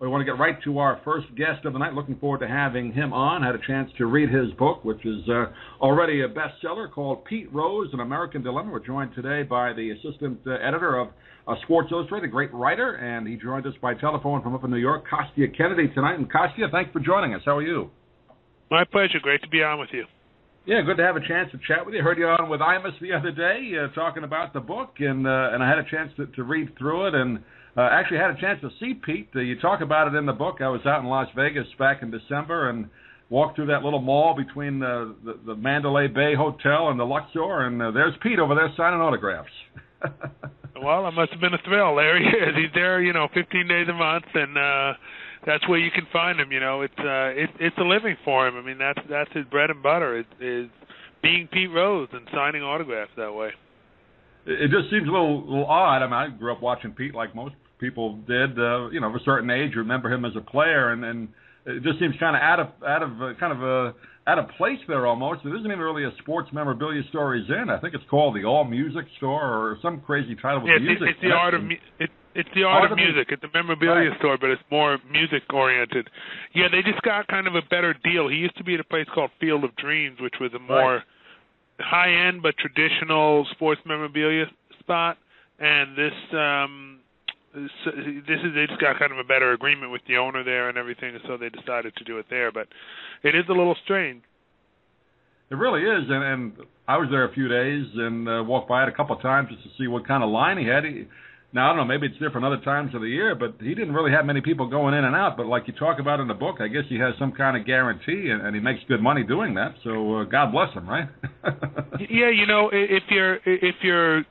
We want to get right to our first guest of the night. Looking forward to having him on. Had a chance to read his book, which is already a bestseller, called Pete Rose, An American Dilemma. We're joined today by the assistant editor of Sports Illustrated, a great writer, and he joined us by telephone from up in New York, Kostya Kennedy, tonight. And Kostya, thanks for joining us. How are you? My pleasure. Great to be on with you. Yeah, good to have a chance to chat with you. Heard you on with Imus the other day talking about the book, and I had a chance to read through it, and actually had a chance to see Pete. You talk about it in the book. I was out in Las Vegas back in December and walked through that little mall between the Mandalay Bay Hotel and the Luxor, and there's Pete over there signing autographs. Well, it must have been a thrill. There he is. He's there, 15 days a month, and that's where you can find him. It's a living for him. I mean, that's his bread and butter is being Pete Rose and signing autographs that way. It just seems a little odd. I mean, I grew up watching Pete like most people did. Of a certain age, remember him as a player, and it just seems kind of out of place there almost. There isn't even really a sports memorabilia store he's in. I think it's called the All Music Store or some crazy title with music. It's the art of it's the art of music. It's a memorabilia store, but it's more music oriented. Yeah, they just got kind of a better deal. He used to be at a place called Field of Dreams, which was a more high-end but traditional sports memorabilia spot, and they just got kind of a better agreement with the owner there and everything, so they decided to do it there. But it is a little strange. It really is, and I was there a few days and walked by it a couple of times just to see what kind of line he had. Now, I don't know, maybe it's different other times of the year, but he didn't really have many people going in and out. But like you talk about in the book, I guess he has some kind of guarantee, and he makes good money doing that. So God bless him, right? Yeah, if you're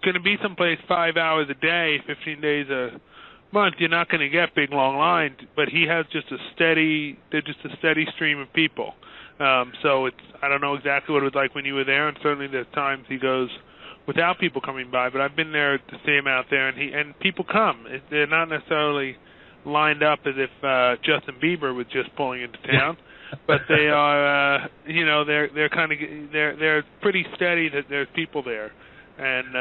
going to be someplace 5 hours a day, 15 days a month, you're not going to get big long lines. But he has just a steady stream of people. So I don't know exactly what it was like when you were there, and certainly there's times he goes without people coming by, but I've been there to see him out there, and people come. They're not necessarily lined up as if Justin Bieber was just pulling into town, but they are, they're pretty steady that there's people there, and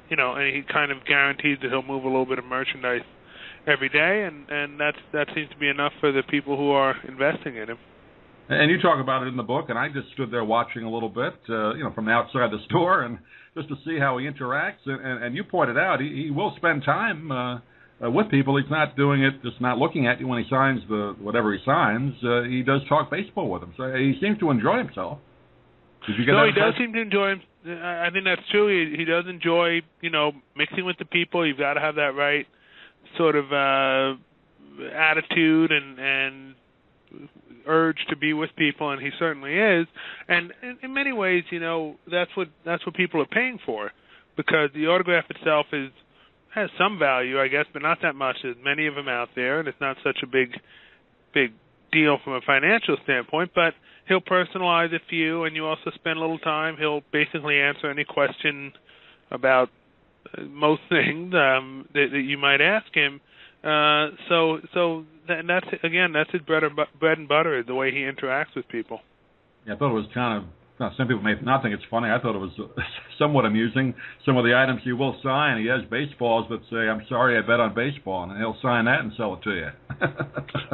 and he kind of guarantees that he'll move a little bit of merchandise every day, and that seems to be enough for the people who are investing in him. And you talk about it in the book, and I just stood there watching a little bit, from the outside the store, and just to see how he interacts. And you pointed out he will spend time with people. He's not doing it, just not looking at you when he signs whatever he signs. He does talk baseball with them, so he seems to enjoy himself. Did you get that? No, he does seem to enjoy him. I think that's true. He does enjoy, mixing with the people. You've got to have that right sort of attitude and urge to be with people, and he certainly is. And in many ways, that's what people are paying for, because the autograph itself has some value, I guess, but not that much. There's many of them out there, and it's not such a big deal from a financial standpoint. But he'll personalize it for you, and you also spend a little time. He'll basically answer any question about most things that you might ask him. That's his bread and butter, is the way he interacts with people. Yeah, I thought it was kind of, some people may not think it's funny. I thought it was somewhat amusing. Some of the items he will sign, he has baseballs that say, "I'm sorry, I bet on baseball," and he'll sign that and sell it to you.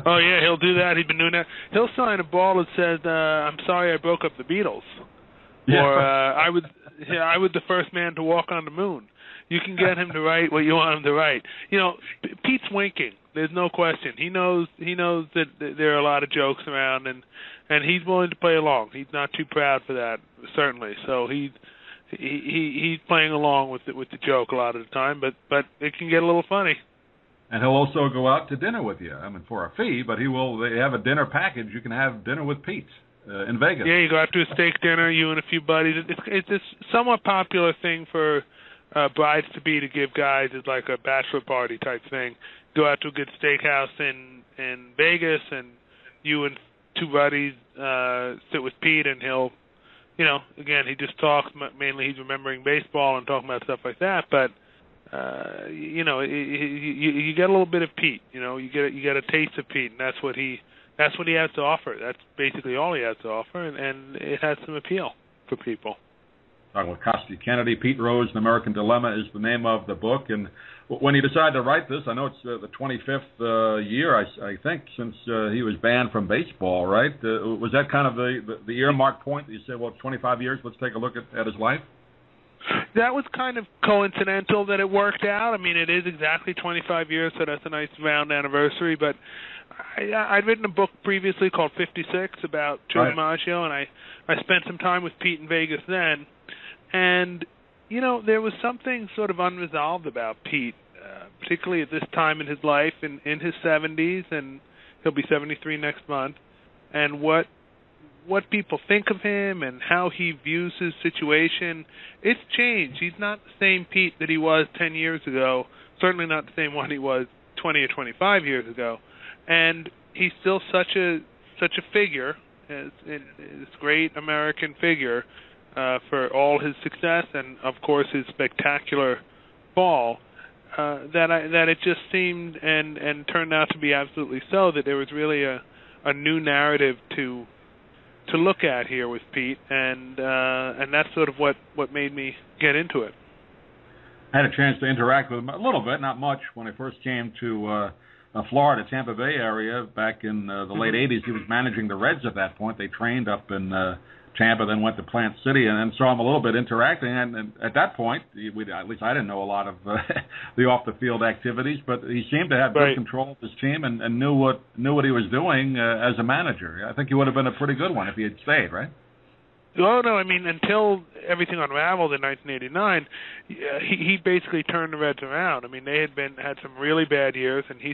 Oh, yeah, he'll do that. He's been doing that. He'll sign a ball that says, "I'm sorry, I broke up the Beatles," or I was the first man to walk on the moon. You can get him to write what you want him to write. Pete's winking. There's no question. He knows that there are a lot of jokes around, and he's willing to play along. He's not too proud for that, certainly. So he's playing along with the joke a lot of the time, but it can get a little funny. And he'll also go out to dinner with you. I mean, for a fee, but they have a dinner package. You can have dinner with Pete in Vegas. Yeah, you go out to a steak dinner, you and a few buddies. It's a somewhat popular thing for brides-to-be to give guys. It's like a bachelor party type thing. Go out to a good steakhouse in Vegas, and you and two buddies sit with Pete, and he'll, again, he just talks. Mainly he's remembering baseball and talking about stuff like that, but you get a little bit of Pete. You get a taste of Pete, and that's what he has to offer. That's basically all he has to offer, and it has some appeal for people. Talking with Kostya Kennedy. Pete Rose, An American Dilemma is the name of the book. And When you decided to write this, I know it's the 25th year, I think, since he was banned from baseball, right? Was that kind of the earmark point that you said, well, 25 years, let's take a look at his life? That was kind of coincidental that it worked out. I mean, it is exactly 25 years, so that's a nice round anniversary. But I'd written a book previously called 56 about Joe DiMaggio, and I spent some time with Pete in Vegas then. And, you know, there was something sort of unresolved about Pete, particularly at this time in his life, in his 70s, and he'll be 73 next month, and what people think of him and how he views his situation. It's changed. He's not the same Pete that he was 10 years ago, certainly not the same one he was 20 or 25 years ago. And he's still such a figure, this great American figure, for all his success and, of course, his spectacular fall, that it just seemed and turned out to be absolutely so, that there was really a new narrative to look at here with Pete, and that's sort of what made me get into it. I had a chance to interact with him a little bit, not much, when I first came to Florida, Tampa Bay area back in the late 80s. He was managing the Reds at that point. They trained up in Tampa, then went to Plant City, and saw him a little bit interacting. And at that point, at least I didn't know a lot of the off-the-field activities, but he seemed to have good control of his team and knew what he was doing as a manager. I think he would have been a pretty good one if he had stayed, right? Oh, no, I mean, until everything unraveled in 1989, he basically turned the Reds around. I mean, they had some really bad years, and he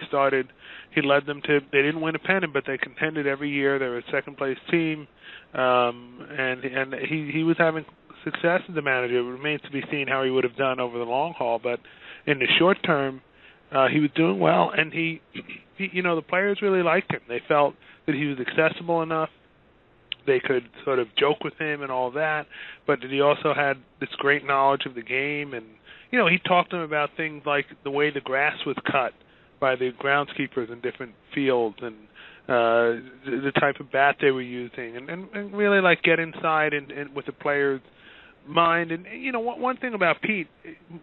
led them to, they didn't win a pennant, but they contended every year. They were a second-place team, and he was having success as a manager. It remains to be seen how he would have done over the long haul, but in the short term, he was doing well, and he the players really liked him. They felt that he was accessible enough. They could sort of joke with him and all that, but he also had this great knowledge of the game. And, you know, he talked to them about things like the way the grass was cut by the groundskeepers in different fields and the type of bat they were using, and really, like, get inside and with the player's mind. And, you know, one thing about Pete,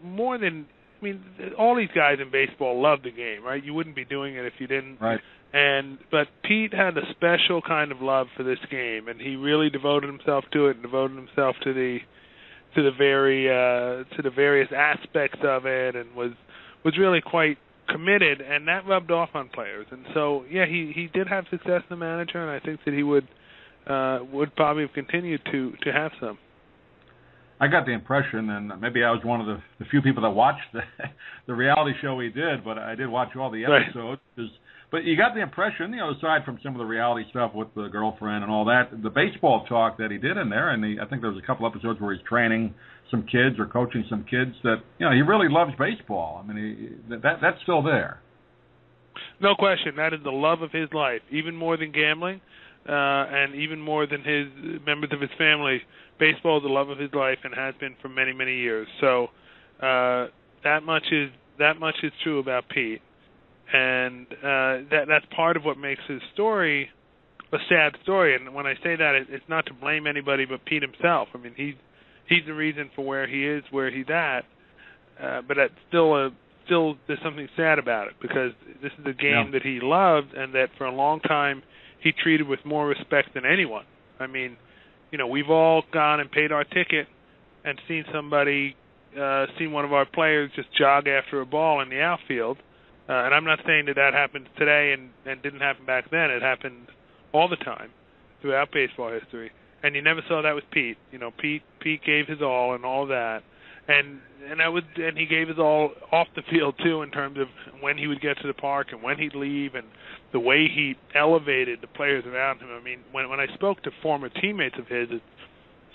more than, I mean, all these guys in baseball love the game, right? You wouldn't be doing it if you didn't. Right. But Pete had a special kind of love for this game, and he really devoted himself to it, and devoted himself to the various aspects of it, and was really quite committed, and that rubbed off on players. And so, yeah, he did have success as a manager, and I think that he would probably have continued to have some. I got the impression, and maybe I was one of the few people that watched the reality show he did, but I did watch all the episodes. Right. But you got the impression, you know, aside from some of the reality stuff with the girlfriend and all that, the baseball talk that he did in there, and I think there was a couple episodes where he's training some kids or coaching some kids that, you know, he really loves baseball. I mean, that's still there. No question. That is the love of his life, even more than gambling, and even more than his members of his family. Baseball is the love of his life and has been for many, many years. So that much is true about Pete. And that's part of what makes his story a sad story. And when I say that, it's not to blame anybody but Pete himself. I mean, he's the reason for where he is, where he's at. But that's still there's something sad about it, because this is a game that he loved, and that for a long time he treated with more respect than anyone. I mean, you know, we've all gone and paid our ticket and seen one of our players just jog after a ball in the outfield. And I'm not saying that happened today and didn't happen back then. It happened all the time throughout baseball history. And you never saw that with Pete. You know, Pete gave his all and all that. And he gave his all off the field too, in terms of when he would get to the park and when he'd leave, and the way he elevated the players around him. I mean, when I spoke to former teammates of his, it's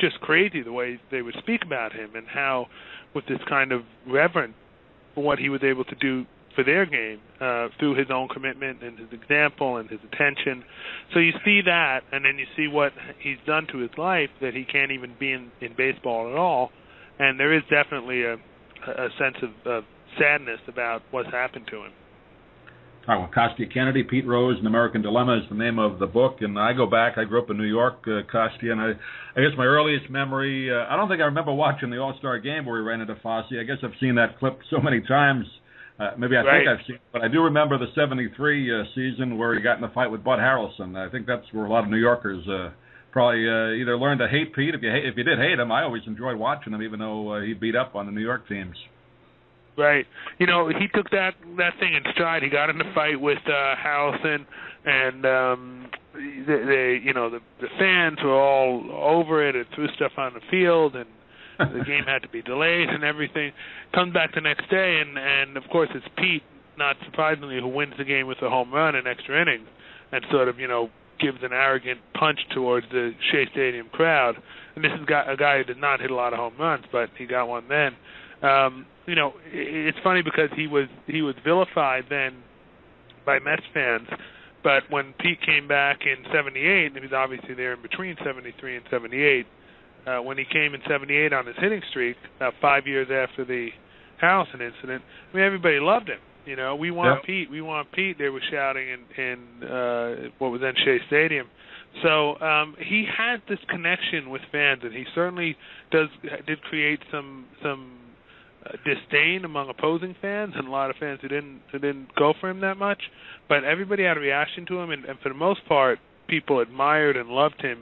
just crazy the way they would speak about him, and how, with this kind of reverence for what he was able to do for their game, through his own commitment and his example and his attention. So you see that, and then you see what he's done to his life, that he can't even be in baseball at all. And there is definitely a sense of sadness about what's happened to him. All right, well, Kostya Kennedy, Pete Rose, An American Dilemma is the name of the book. And I go back, I grew up in New York, Kostya, and I guess my earliest memory, I don't think I remember watching the All-Star game where he ran into Fosse. I guess I've seen that clip so many times Maybe I Right. think I've seen it, but I do remember the '73 season where he got in a fight with Bud Harrelson. I think that's where a lot of New Yorkers probably either learned to hate Pete. If you did hate him, I always enjoyed watching him, even though he beat up on the New York teams. Right. You know, he took that thing in stride. He got in a fight with Harrelson, and the fans were all over it and threw stuff on the field, and the game had to be delayed and everything. Comes back the next day, and of course it's Pete, not surprisingly, who wins the game with a home run in extra innings, and sort of gives an arrogant punch towards the Shea Stadium crowd. And this is a guy who did not hit a lot of home runs, but he got one then. It's funny because he was vilified then by Mets fans, but when Pete came back in '78, and he was obviously there in between '73 and '78, when he came in '78 on his hitting streak, about 5 years after the Harrelson incident, I mean, everybody loved him. We want Pete, we want Pete. They were shouting in what was then Shea Stadium. So he had this connection with fans, and he certainly did create some disdain among opposing fans, and a lot of fans who didn't go for him that much. But everybody had a reaction to him, and for the most part, people admired and loved him.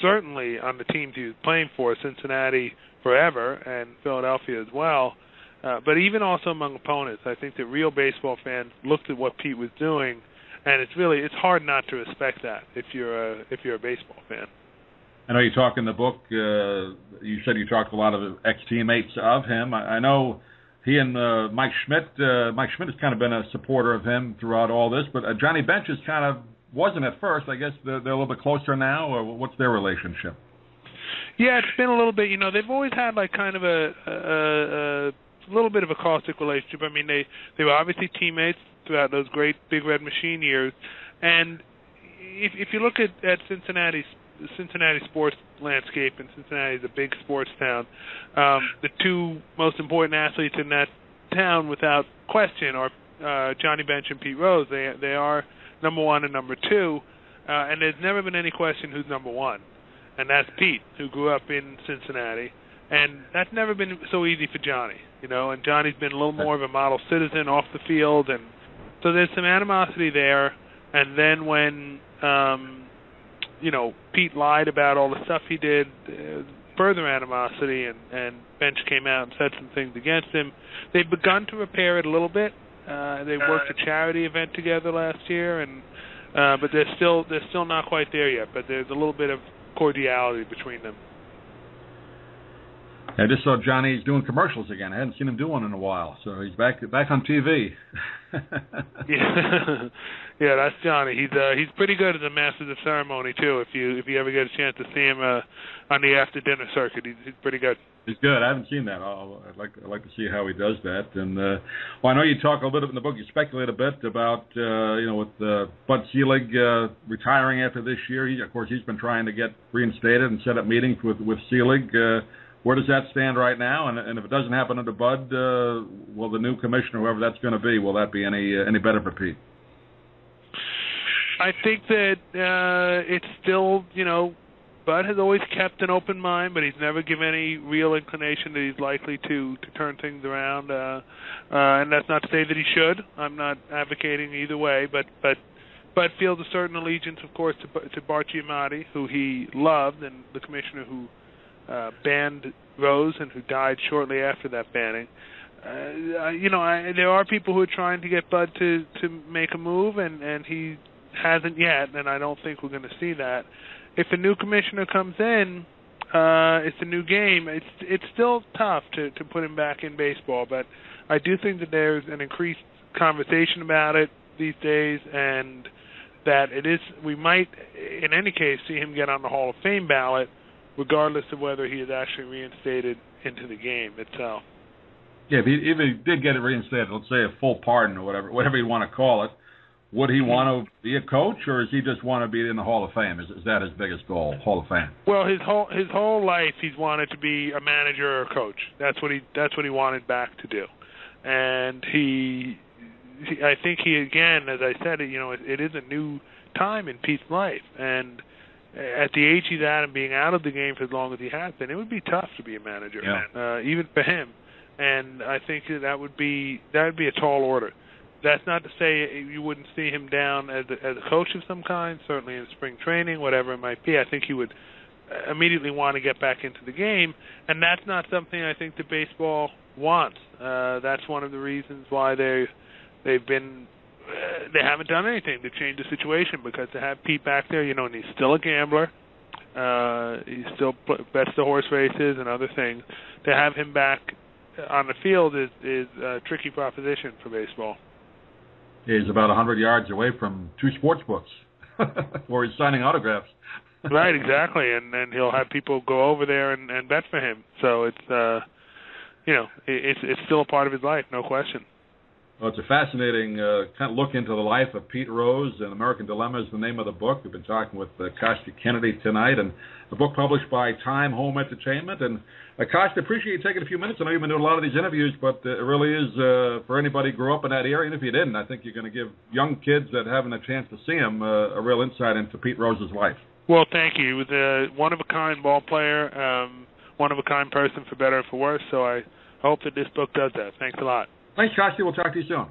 Certainly on the teams he was playing for, Cincinnati forever and Philadelphia as well. But even also among opponents, I think that real baseball fans looked at what Pete was doing, and it's hard not to respect that if you're a baseball fan. I know you talk in the book. You said you talked to a lot of ex-teammates of him. I know he and Mike Schmidt. Mike Schmidt has kind of been a supporter of him throughout all this, but Johnny Bench is kind of wasn't at first. I guess they're a little bit closer now, or what's their relationship? Yeah, it's been a little bit. They've always had like kind of a little bit of a caustic relationship. I mean, they were obviously teammates throughout those great Big Red Machine years, and if you look at Cincinnati sports landscape, and Cincinnati is a big sports town, the two most important athletes in that town, without question, are Johnny Bench and Pete Rose. They are number one and number two, and there's never been any question who's number one, and that's Pete, who grew up in Cincinnati, and that's never been so easy for Johnny, and Johnny's been a little more of a model citizen off the field, and so there's some animosity there. And then when Pete lied about all the stuff he did, further animosity, and Bench came out and said some things against him. They've begun to repair it a little bit. They worked a charity event together last year, and but they're still not quite there yet. But there's a little bit of cordiality between them. I just saw Johnny's doing commercials again. I hadn't seen him do one in a while, so he's back on TV. Yeah, that's Johnny. He's pretty good at the Masters of Ceremony too. If you ever get a chance to see him on the after dinner circuit, he's pretty good. He's good. I haven't seen that. I'd like to see how he does that. And I know you talk a little bit in the book. You speculate a bit about with Bud Selig retiring after this year. He's been trying to get reinstated and set up meetings with Selig. Where does that stand right now? And if it doesn't happen under Bud, will the new commissioner, whoever that's going to be, will that be any better for Pete? I think that it's still, Bud has always kept an open mind, but he's never given any real inclination that he's likely to turn things around. And that's not to say that he should. I'm not advocating either way, but Bud feels a certain allegiance, of course, to Bart Giamatti, who he loved, and the commissioner who banned Rose and who died shortly after that banning. There are people who are trying to get Bud to make a move, and he hasn't yet, and I don't think we're going to see that. If a new commissioner comes in, it's a new game. It's still tough to put him back in baseball, but I do think that there's an increased conversation about it these days, and that we might, in any case, see him get on the Hall of Fame ballot, regardless of whether he is actually reinstated into the game itself. Yeah, if he did get it reinstated, let's say a full pardon or whatever you want to call it, would he want to be a coach, or does he just want to be in the Hall of Fame? Is that his biggest goal, Hall of Fame? Well, his whole life he's wanted to be a manager or a coach. That's what he wanted back to do, and I think he again, as I said, it is a new time in Pete's life, and at the age he's at and being out of the game for as long as he has been, it would be tough to be a manager, even for him. and I think that would be a tall order. That's not to say you wouldn't see him down as a coach of some kind, certainly in spring training, whatever it might be. I think he would immediately want to get back into the game, and that's not something I think that baseball wants. That's one of the reasons why they haven't done anything to change the situation, because to have Pete back there, and he's still a gambler. He still bets the horse races and other things. To have him back on the field is a tricky proposition for baseball. He's about 100 yards away from 2 sports books where he's signing autographs. Right, exactly, and he'll have people go over there and bet for him. So it's it's still a part of his life, no question. Well, it's a fascinating kind of look into the life of Pete Rose, and American Dilemma is the name of the book. We've been talking with Kostya Kennedy tonight, and the book published by Time Home Entertainment. And Kostya, appreciate you taking a few minutes. I know you've been doing a lot of these interviews, but it really is, for anybody who grew up in that area, and if you didn't, I think you're going to give young kids that haven't a chance to see him a real insight into Pete Rose's life. Well, thank you. He was a one-of-a-kind ball player, one-of-a-kind person for better or for worse, so I hope that this book does that. Thanks a lot. Thanks, Kostya. We'll talk to you soon.